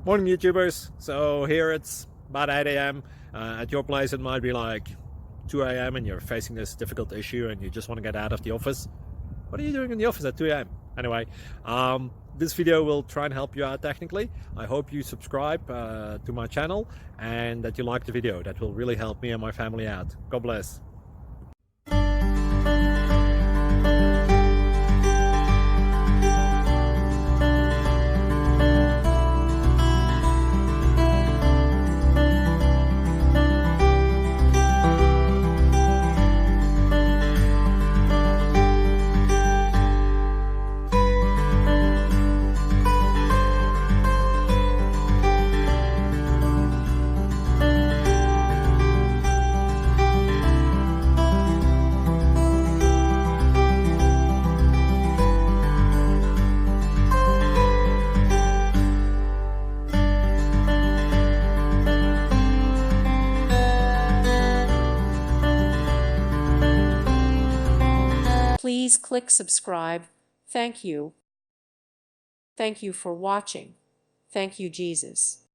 Morning YouTubers. So here it's about 8 a.m. At your place it might be like 2 a.m. and you're facing this difficult issue and you just want to get out of the office. What are you doing in the office at 2 a.m.? Anyway, this video will try and help you out technically. I hope you subscribe to my channel and that you like the video. That will really help me and my family out. God bless. Please click subscribe. Thank you. Thank you for watching. Thank you, Jesus.